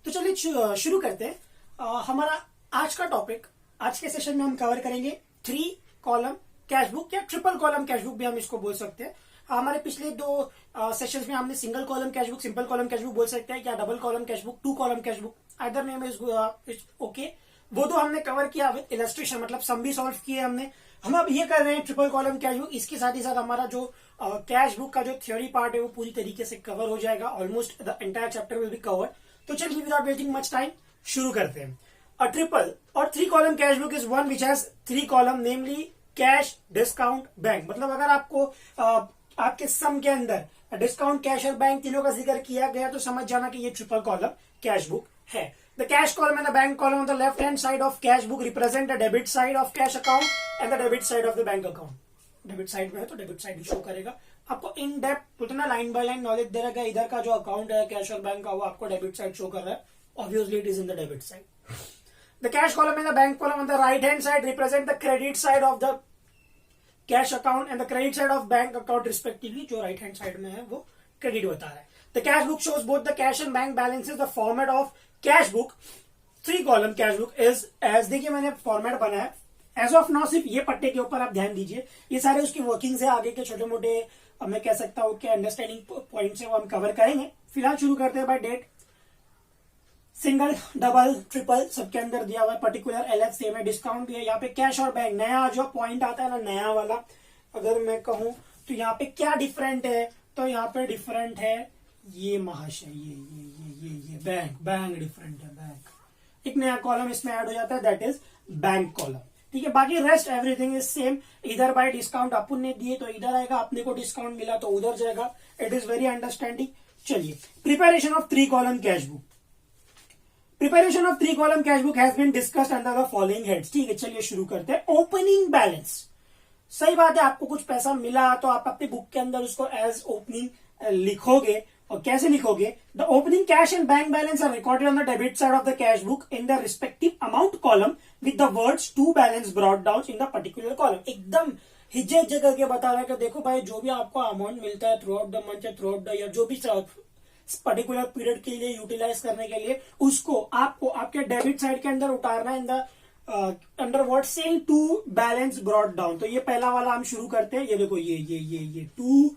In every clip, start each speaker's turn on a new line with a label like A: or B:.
A: तो चलिए शुरू करते हैं। हमारा आज का टॉपिक, आज के सेशन में हम कवर करेंगे 3 कॉलम कैश बुक या ट्रिपल कॉलम कैश बुक भी हम इसको बोल सकते हैं। हमारे पिछले 2 सेशंस में हमने single column cash book, simple column cash book बोल सकते हैं, या double column cash book, 2 column cash book, other name is okay. वो तो हमने कवर किया विद इलस्ट्रेशन, मतलब सम भी सॉल्व किए हमने। हम अब ये कर रहे हैं ट्रिपल कॉलम कैश बुक। इसके साथ ही साथ हमारा जो कैश बुक का जो थ्योरी पार्ट है वो पूरी तरीके से कवर हो जाएगा। Almost the entire chapter will be covered. तो चलिए विदाउट वेस्टिंग मच टाइम शुरू करते हैं। अ ट्रिपल और 3 column cash book is one which has 3 column, namely cash, discount, bank. मतलब अगर आपको आपके सम के अंदर डिस्काउंट, कैश और बैंक तीनों का जिक्र किया गया तो समझ जाना कि ये ट्रिपल कॉलम कैश बुक है। The cash column and the bank column on the left hand side of cash book represent the debit side of cash account and the debit side of the bank account. Debit side में है तो debit side show करेगा आपको। In depth उतना line by line knowledge दे रहा है। इधर का जो अकाउंट है कैश और बैंक का वो आपको डेबिट साइड शो कर रहा है। Obviously it is in the debit side. The cash column and the bank column on the right hand side represent the credit side of the cash account and the credit side of bank account respectively. जो right hand side में है वो credit बता रहा है। The cash book shows both the cash and bank balances. The format of cash book 3 column cash book is as, देखिए मैंने format बनाया एज ऑफ नाउ। सिर्फ ये पट्टे के ऊपर आप ध्यान दीजिए, ये सारे उसकी वर्किंग है। आगे के छोटे मोटे मैं कह सकता हूं कि अंडरस्टैंडिंग पॉइंट्स है वो हम कवर करेंगे। फिलहाल शुरू करते हैं by date. Single, double, triple सबके अंदर दिया हुआ है। पर्टिकुलर एलएफ सेम है, डिस्काउंट भी है। यहाँ पे कैश और बैंक, नया जो पॉइंट आता है ना, नया वाला अगर मैं कहूं तो यहाँ पे क्या डिफरेंट है, तो यहाँ पे डिफरेंट है ये महाशय, ये बैंक डिफरेंट है। बैंक एक नया कॉलम इसमें ऐड हो जाता है, दैट इज बैंक कॉलम। ठीक है, बाकी रेस्ट एवरीथिंग इज सेम। इधर बाय डिस्काउंट अपन ने दिए तो इधर आएगा, अपने को डिस्काउंट मिला तो उधर जाएगा। It is very understanding. चलिए, preparation of 3 column cash book. Preparation of 3 column cash book has been discussed under the following heads. ठीक है, चलिए शुरू करते हैं। ओपनिंग बैलेंस, सही बात है, आपको कुछ पैसा मिला तो आप अपनी बुक के अंदर उसको एज ओपनिंग लिखोगे। और कैसे लिखोगे? The opening cash and bank balance are recorded on the debit side of the cash book in the respective amount column with the words to balance brought down in the particular column. एकदम हिज्जे हिज्जे करके बता रहा है कि देखो भाई, जो भी आपको अमाउंट मिलता है थ्रू आउट द मंथ या थ्रू आउट द ईयर, जो भी पर्टिकुलर पीरियड के लिए यूटिलाइज करने के लिए, उसको आपको आपके डेबिट साइड के अंदर उतारना in the under word saying to balance brought down. तो ये पहला वाला हम शुरू करते हैं। ये देखो, ये टू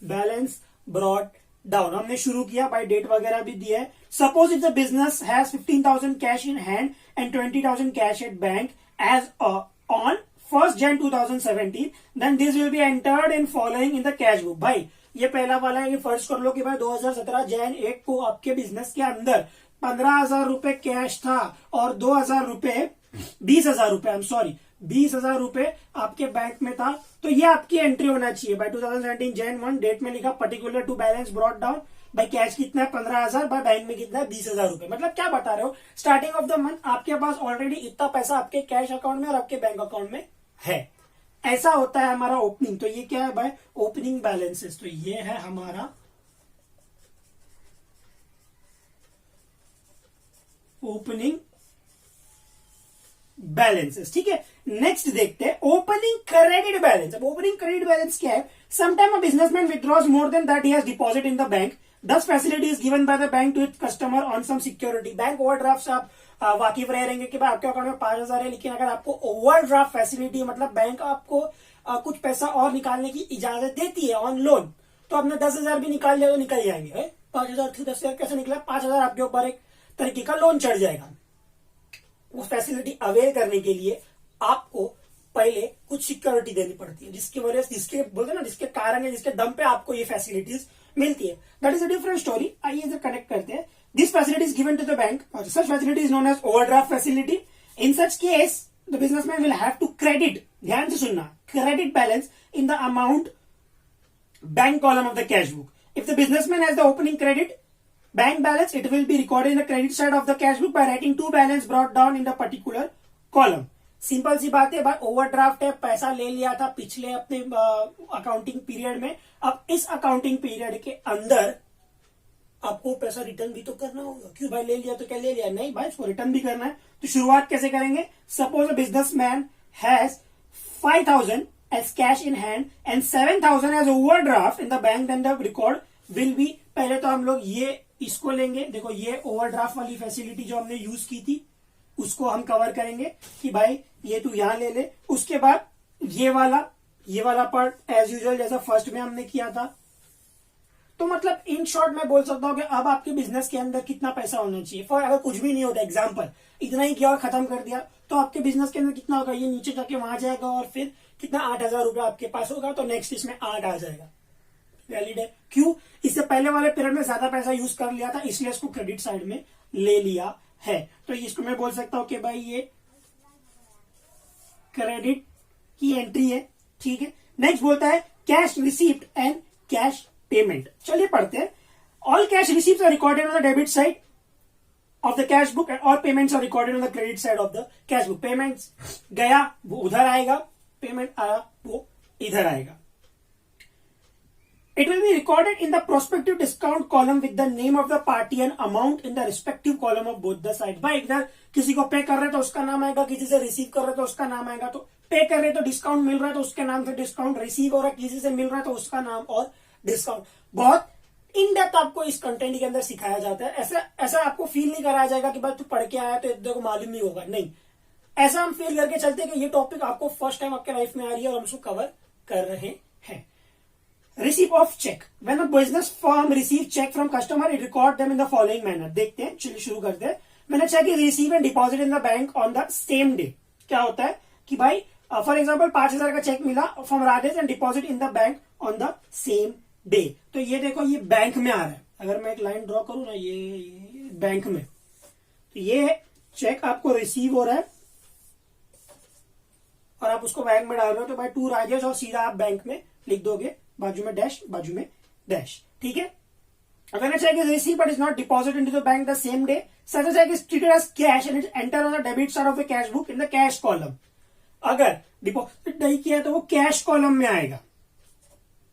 A: बैलेंस ब्रॉट डाउन हमने शुरू किया। बाय डेट वगैरह भी दिया है। Suppose if the business has 15,000 cash in hand and 20,000 cash at bank as on 1st Jan 2017, then this will be entered in following in the cash book. भाई ये पहला वाला है, ये फर्ज कर लो कि भाई 2017 जैन 1 को आपके बिजनेस के अंदर 15,000 रुपए कैश था और 2,000 रुपए 20,000 रुपए, आई एम सॉरी 20,000 रुपए आपके बैंक में था। तो ये आपकी एंट्री होना चाहिए। बाय 2017 Jan 1 डेट में लिखा particular to balance brought down. भाई कैश कितना है? 15,000। भाई बैंक में कितना है? 20,000 रुपए। मतलब क्या बता रहे हो, स्टार्टिंग ऑफ द मंथ आपके पास ऑलरेडी इतना पैसा आपके कैश अकाउंट में और आपके बैंक अकाउंट में है। ऐसा होता है हमारा ओपनिंग। तो ये क्या है भाई? Opening balances. तो ये है हमारा ओपनिंग बैलेंसेस। ठीक है, नेक्स्ट देखते हैं ओपनिंग क्रेडिट बैलेंस। अब ओपनिंग क्रेडिट बैलेंस क्या है? Sometime a businessman withdraws more than that he has deposit in the bank, this facility is given by the bank to its customer on some security. Bank overdraft से आप वाकिफ रहेंगे कि भाई आपके account में 5,000 है, लेकिन अगर आपको ओवरड्राफ्ट फैसिलिटी, मतलब बैंक आपको कुछ पैसा और निकालने की इजाजत देती है ऑन लोन, तो आपने 10,000 भी निकाल लिया तो निकल जाएंगे। 5,000 थी, 10,000 कैसे निकला? 5,000 आपके ऊपर एक तरीके का लोन चढ़ जाएगा। वो फैसिलिटी अवेल करने के लिए आपको पहले कुछ सिक्योरिटी देनी पड़ती है, जिसकी वजह से, जिसके बोलते ना, जिसके कारण है, जिसके दम पे आपको ये फैसिलिटीज मिलती है। That is a different story. आइए इधर कनेक्ट करते हैं। This facility is given to the bank और such facility is known as overdraft facility. In such case the businessman will have to credit, ध्यान से सुनना, credit balance in the amount bank column of the cash book. If the businessman has the opening credit bank balance, it will be recorded in the credit side of the cash book by writing to balance brought down in the particular column. Simple सी बात है भाई, overdraft है, पैसा ले लिया था पिछले अपने अकाउंटिंग पीरियड में। अब इस अकाउंटिंग पीरियड के अंदर आपको पैसा रिटर्न भी तो करना होगा। क्यों भाई, ले लिया तो क्या ले लिया? नहीं भाई, इसको रिटर्न भी करना है। तो शुरुआत कैसे करेंगे? Suppose a businessman has 5,000 as cash in hand and 7,000 as overdraft in the bank, then the record will be, पहले तो हम लोग ये इसको लेंगे, देखो ये ओवरड्राफ्ट वाली फैसिलिटी जो हमने यूज की थी उसको हम कवर करेंगे कि भाई ये तू यहां ले ले। उसके बाद ये वाला पार्ट एज यूजुअल जैसा फर्स्ट में हमने किया था। तो मतलब इन शॉर्ट मैं बोल सकता हूं कि अब आपके बिजनेस के अंदर कितना पैसा होना चाहिए। फॉर अगर कुछ भी नहीं होता, एग्जाम्पल इतना ही किया और खत्म कर दिया, तो आपके बिजनेस के अंदर कितना होगा, ये नीचे जाके वहां जाएगा और फिर कितना 8,000 रुपया आपके पास होगा। तो नेक्स्ट इसमें 8 आ जाएगा। वैलिड है। क्यों? इससे पहले वाले पीरियड में ज्यादा पैसा यूज कर लिया था, इसलिए इसको क्रेडिट साइड में ले लिया है। तो इसको मैं बोल सकता हूं कि भाई ये क्रेडिट की एंट्री है। ठीक है। नेक्स्ट बोलता है cash receipt and cash payment. चलिए पढ़ते हैं। All cash receipt are recorded on the debit side of the cash book and all payments are recorded on the credit side of the cash book. Payments गया वो उधर आएगा, payment आया वो इधर आएगा। It will be recorded in the prospective discount column with the name of the party and amount in the respective column of both the sides। भाई इधर किसी को पे कर रहे तो उसका नाम आएगा, किसी से रिसीव कर रहे तो उसका नाम आएगा। तो पे कर रहे तो डिस्काउंट मिल रहा है तो उसके नाम से डिस्काउंट, रिसीव हो रहा है किसी से मिल रहा है तो उसका नाम और डिस्काउंट। बहुत इन डेप्थ आपको इस कंटेंट के अंदर सिखाया जाता है। ऐसा आपको फील नहीं कराया जाएगा कि भाई तू पढ़ के आया तो इधर को मालूम नहीं होगा, नहीं। ऐसा हम फील करके चलते कि ये टॉपिक आपको फर्स्ट टाइम आपके लाइफ में आ रही है और हम उसको कवर कर रहे हैं। Receipt of check. When a business firm receive check from customer, it record them in the following manner। देखते हैं, चलिए शुरू करते हैं। When a check is received and deposited in the bank on the same day, क्या होता है कि भाई फॉर एग्जाम्पल 5,000 का चेक मिला from Rajesh and deposit in the bank on the same day. तो ये देखो ये बैंक में आ रहा है। अगर मैं एक लाइन ड्रॉ करूं ना, ये बैंक में, तो ये चेक आपको रिसीव हो रहा है और आप उसको बैंक में डाल रहे हो। तो भाई टू राजेश और सीधा आप बैंक में लिख दोगे, बाजू में डैश, बाजू में डैश। ठीक है। When a check is received but is not deposited into the bank the same day, such a check is treated as cash and it enter on the debit side of the cash book in the cash column। अगर deposit नहीं किया तो वो cash column में आएगा।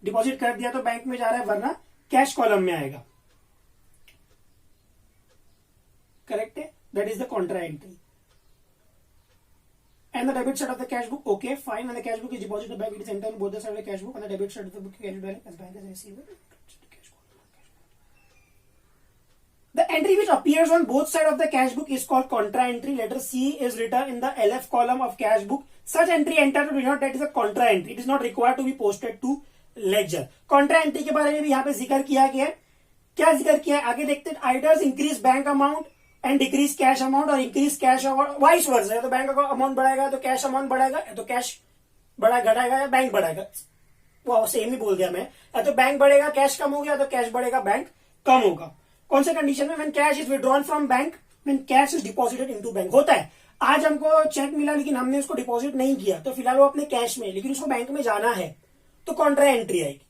A: Deposit कर दिया तो बैंक में जा रहा है, वरना कैश कॉलम में आएगा। करेक्ट है। That is the Contra entry. And the debit side of the cash book, okay, fine. When the cash book is deposited in the bank, it is entered on both the side of the cash book. On the debit side of the book, cash balance as bank as receiver. The entry which appears on both sides of the cash book is called contra entry. Letter C is written in the LF column of cash book. Such entry entered to denote that is a contra entry. It is not required to be posted to ledger. Contra entry के बारे में भी यहाँ पे जिक्र किया गया है। क्या जिक्र किया है आगे देखते हैं। Either increase bank amount and decrease cash amount और increase cash amount, vice versa है। तो बैंक का अमाउंट बढ़ाएगा तो कैश अमाउंट बढ़ाएगा, या तो कैश घटाएगा या बैंक बढ़ाएगा। वो सेम ही बोल दिया मैं। या तो बैंक बढ़ेगा कैश कम हो गया, तो कैश बढ़ेगा बैंक कम होगा। कौन से कंडीशन में? When cash is withdrawn from bank, when cash is deposited into bank. होता है आज हमको चेक मिला लेकिन हमने उसको डिपॉजिट नहीं किया, तो फिलहाल वो अपने कैश में, लेकिन उसको बैंक में जाना है, तो कॉन्ट्रा एंट्री आएगी।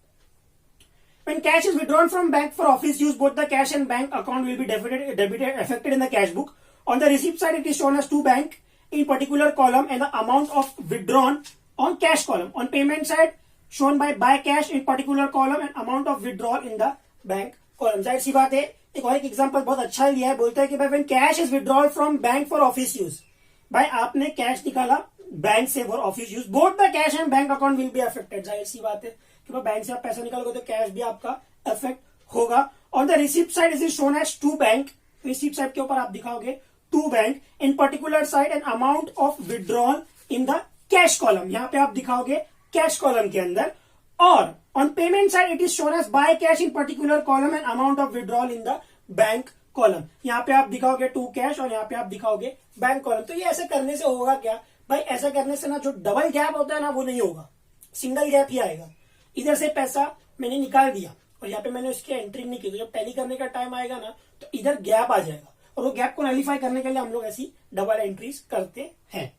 A: When cash is withdrawn from bank for office use, both the cash and bank account will be debited affected in the cash book. On the receipt side, it is shown as to bank in particular column and the amount of withdrawn on cash column. On payment side, shown by cash in particular column and amount of withdrawal in the bank column। जाहिर सी बात है। एक और एक example बहुत अच्छा लिया है। बोलता है कि भाई when cash is withdrawn from bank for office use, भाई आपने कैश निकाला बैंक से for office use, both the cash and bank account will be affected. जाहिर सी बात है कि बैंक से आप पैसा निकालोगे तो कैश भी आपका अफेक्ट होगा। On the receipt side is shown as to bank. Receipt side के ऊपर आप दिखाओगे to bank in particular side and amount of withdrawal in the cash column. यहां पे आप दिखाओगे कैश कॉलम के अंदर। और on payment side it is shown as by cash in particular column and amount of withdrawal in the bank column. यहां पे आप दिखाओगे टू कैश और यहां पे आप दिखाओगे बैंक कॉलम। तो ये ऐसे करने से होगा क्या भाई? ऐसा करने से ना जो डबल गैप होता है ना वो नहीं होगा, सिंगल गैप ही आएगा। इधर से पैसा मैंने निकाल दिया और यहाँ पे मैंने उसकी एंट्री नहीं की, तो जब टैली करने का टाइम आएगा ना तो इधर गैप आ जाएगा, और वो गैप को नलिफाई करने के लिए हम लोग ऐसी डबल एंट्रीज करते हैं।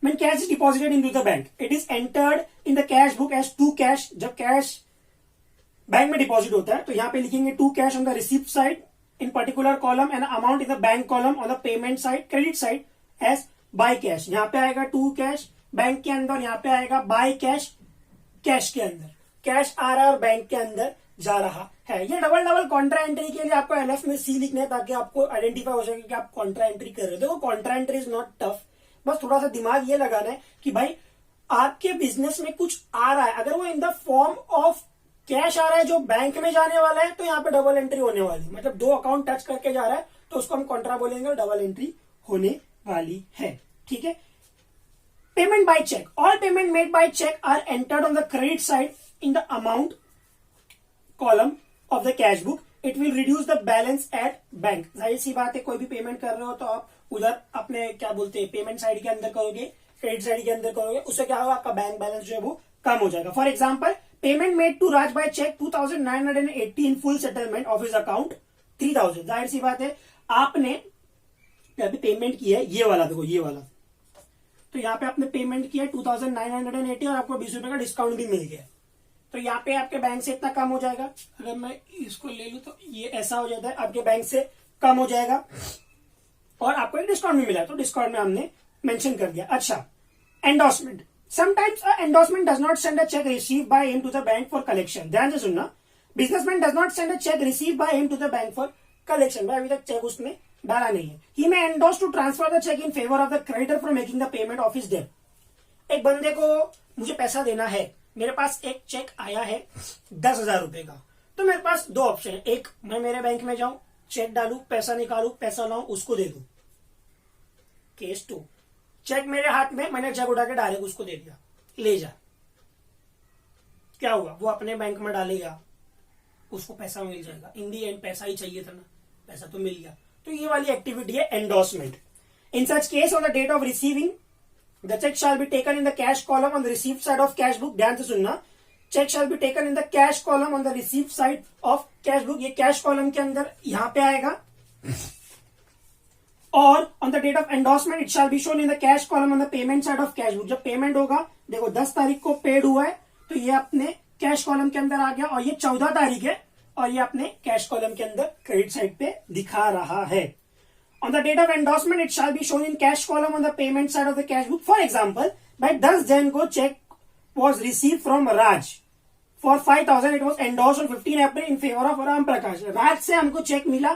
A: When cash is deposited into the bank, it is entered in the cash book as to cash. जब कैश बैंक में डिपॉजिट होता है तो यहाँ पे लिखेंगे to cash on the receipt side in particular column and amount in the bank column on the payment side credit side as by cash. यहाँ पे आएगा टू कैश बैंक के अंदर, यहाँ पे आएगा बाय कैश कैश के अंदर। कैश आ रहा है और बैंक के अंदर जा रहा है। ये डबल कॉन्ट्रा एंट्री के लिए आपको एलएफ में सी लिखना है ताकि आपको आइडेंटिफाई हो सके कि आप कॉन्ट्रा एंट्री कर रहे हो। देखो Contra entry is not tough, बस थोड़ा सा दिमाग ये लगाना है कि भाई आपके बिजनेस में कुछ आ रहा है, अगर वो in the form of cash आ रहा है जो बैंक में जाने वाला है, तो यहाँ पे डबल एंट्री होने वाली है, मतलब दो अकाउंट टच करके जा रहा है तो उसको हम कॉन्ट्रा बोलेंगे और डबल एंट्री होने वाली है। ठीक है। Payment by cheque, all payment made by cheque are entered on the credit side in the amount column of the cash book, it will reduce the balance at bank. जाहिर सी बात है, कोई भी पेमेंट कर रहे हो तो आप उधर अपने क्या बोलते हैं पेमेंट साइड के अंदर करोगे, क्रेडिट साइड के अंदर करोगे, उससे क्या होगा, आपका बैंक बैलेंस जो है वो कम हो जाएगा। For example, payment made to Raj by cheque 2980 in full settlement of his account 3000। जाहिर सी बात है, आपने अभी पेमेंट किया है ये वाला, देखो ये वाला, तो यहाँ पे आपने पेमेंट किया 2980 और आपको 20 रुपए का डिस्काउंट भी मिल गया, तो यहाँ पे आपके बैंक से इतना कम हो जाएगा। अगर मैं इसको ले लूं तो ये ऐसा हो जाता है, आपके बैंक से कम हो जाएगा और आपको एक डिस्काउंट भी मिला, तो डिस्काउंट में हमने मेंशन कर दिया। अच्छा, endorsement, sometimes a endorsement does not send a cheque receive by him to the bank for collection. ध्यान से सुनना, businessman does not send a cheque receive by him to the bank for collection. भाई अभी तक cheque उसने डाला नहीं है। He may endorse to transfer the cheque in favour of the creditor for making the payment of his debt. एक बंदे को मुझे पैसा देना है, मेरे पास एक चेक आया है 10,000 रुपए का, तो मेरे पास दो ऑप्शन है, एक मैं मेरे बैंक में जाऊं, चेक डालू, पैसा निकालू, पैसा लाऊं, उसको दे दूं। केस 2, चेक मेरे हाथ में, मैंने चेक उठा के डायरेक्ट उसको दे दिया, ले जा। क्या हुआ, वो अपने बैंक में डालेगा, उसको पैसा मिल जाएगा। इन दी एंड पैसा ही चाहिए था ना, पैसा तो मिल गया। तो ये वाली एक्टिविटी है endorsement. In such case on the date of receiving the cheque shall be taken in the cash column on the received side of cash book. ध्यान से सुनना, cheque shall be taken in the cash column on the received side of cash book. ये cash column के अंदर यहां पे आएगा, और on the date of endorsement it shall be shown in the cash column on the payment side of cash book. जब payment होगा, देखो 10 तारीख को पेड हुआ है, तो ये अपने कैश कॉलम के अंदर आ गया, और ये 14 तारीख है और ये अपने कैश कॉलम के अंदर क्रेडिट साइड पे दिखा रहा है। On the date of endorsement, it shall be shown in cash column on the payment side of the cash book. For example, by 10 Jan को check was received from Raj for 5,000. It was endorsed on 15 April in favor of Ram Prakash. राज से हमको check मिला,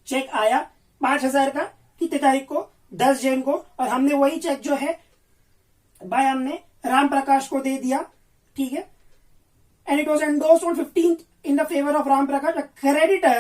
A: check आया 5,000 का, कितने तारीख को, 10 जैन को, और हमने वही चेक जो है भाई हमने राम प्रकाश को दे दिया। ठीक है, and it was endorsed on 15th in the favor of Ram Prakash, a creditor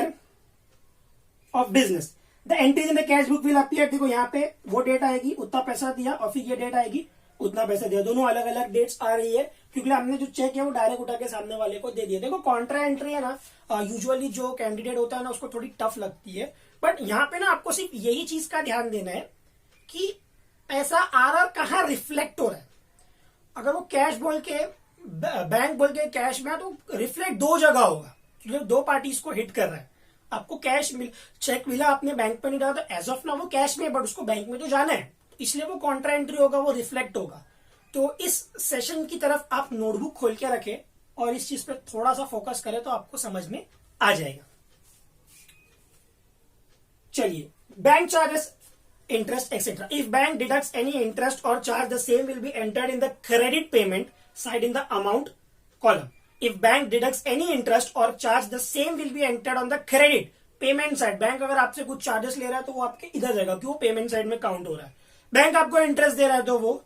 A: of business. The entries in the cash book will appear. देखो यहाँ पे वो डेट आएगी, उतना पैसा दिया, और फिर ये डेट आएगी, उतना पैसा दिया। दोनों अलग अलग डेट्स आ रही है, क्योंकि हमने जो चेक है वो डायरेक्ट उठा के सामने वाले को दे दिया। देखो कॉन्ट्रा एंट्री है ना, यूजुअली जो कैंडिडेट होता है ना उसको थोड़ी टफ लगती है, बट यहाँ पे ना आपको सिर्फ यही चीज का ध्यान देना है कि पैसा आ रहा कहाँ रिफ्लेक्ट हो रहा है। अगर वो कैश बोल के, बैंक बोल के कैश में, तो रिफ्लेक्ट दो जगह होगा, क्योंकि दो पार्टीज को हिट कर रहा है। आपको कैश मिल, चेक मिला, आपने बैंक पे नहीं डाला, तो एज ऑफ ना वो कैश में, बट उसको बैंक में तो जाना है, इसलिए वो कॉन्ट्रा एंट्री होगा, वो रिफ्लेक्ट होगा। तो इस सेशन की तरफ आप नोटबुक खोल के रखें और इस चीज पे थोड़ा सा फोकस करें, तो आपको समझ में आ जाएगा। चलिए, bank charges, interest, etc. If bank deducts any interest or charge, the same will be entered in the credit payment side in the amount column. If bank deducts any interest or charge, the same will be entered on the credit payment side. Bank अगर आपसे कुछ charges ले रहा है तो वो आपके इधर जाएगा, क्यों, पेमेंट साइड में काउंट हो रहा है। बैंक आपको इंटरेस्ट दे रहा है तो वो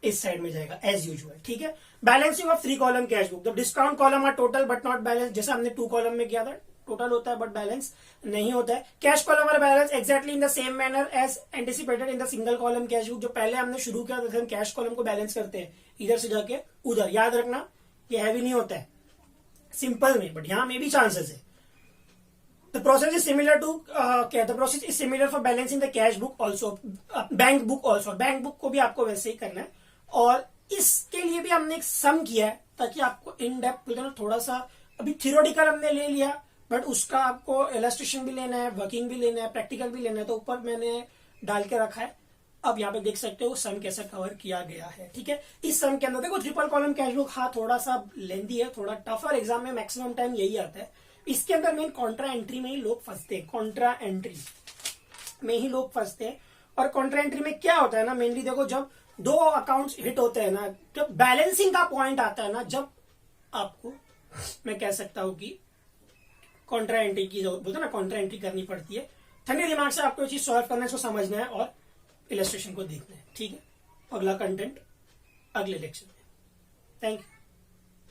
A: इस साइड में जाएगा एज यूजुअल। ठीक है, balancing of 3 column cash book. The discount column are total but not balance, जैसे हमने 2 कॉलम में किया था, टोटल होता है बट बैलेंस नहीं होता है। Cash column are balance exactly in the same manner as anticipated in the single column cash book. जो पहले हमने शुरू किया था, हम कैश कॉलम को बैलेंस करते हैं इधर से जाके उधर। याद रखना, ये हैवी नहीं होता है सिंपल में, बट यहां में भी चांसेस है। The process is similar to the process is similar for balancing the cash book also, bank book also। Bank book को भी आपको वैसे ही करना है, और इसके लिए भी हमने एक सम किया है ताकि आपको इन डेप्थ थोड़ा सा, अभी थियोरेटिकल हमने ले लिया, बट उसका आपको इलस्ट्रेशन भी लेना है, वर्किंग भी लेना है, प्रैक्टिकल भी लेना है, तो ऊपर मैंने डाल के रखा है। अब यहाँ पे देख सकते हो सम कैसे कवर किया गया है। ठीक है, इस सम के अंदर देखो ट्रिपल कॉलम कैश बुक, हाँ थोड़ा सा लेंदी है, थोड़ा टफर, एग्जाम में मैक्सिमम टाइम यही आता है। इसके अंदर मेन कॉन्ट्रा एंट्री में ही लोग फंसते हैं, कॉन्ट्रा एंट्री में ही लोग फंसते हैं। और कॉन्ट्रा एंट्री में क्या होता है ना, मेनली देखो जब दो अकाउंट्स हिट होते हैं ना, जब बैलेंसिंग का पॉइंट आता है ना, जब आपको मैं कह सकता हूं कि कॉन्ट्रा एंट्री की जरूरत बोलते हैं ना, कॉन्ट्रा एंट्री करनी पड़ती है। ठंडे दिमाग से आपको ये चीज सॉल्व करना है, इसको समझना है और इलस्ट्रेशन को देखना है। ठीक है, अगला कंटेंट अगले लेक्चर में। Thank you.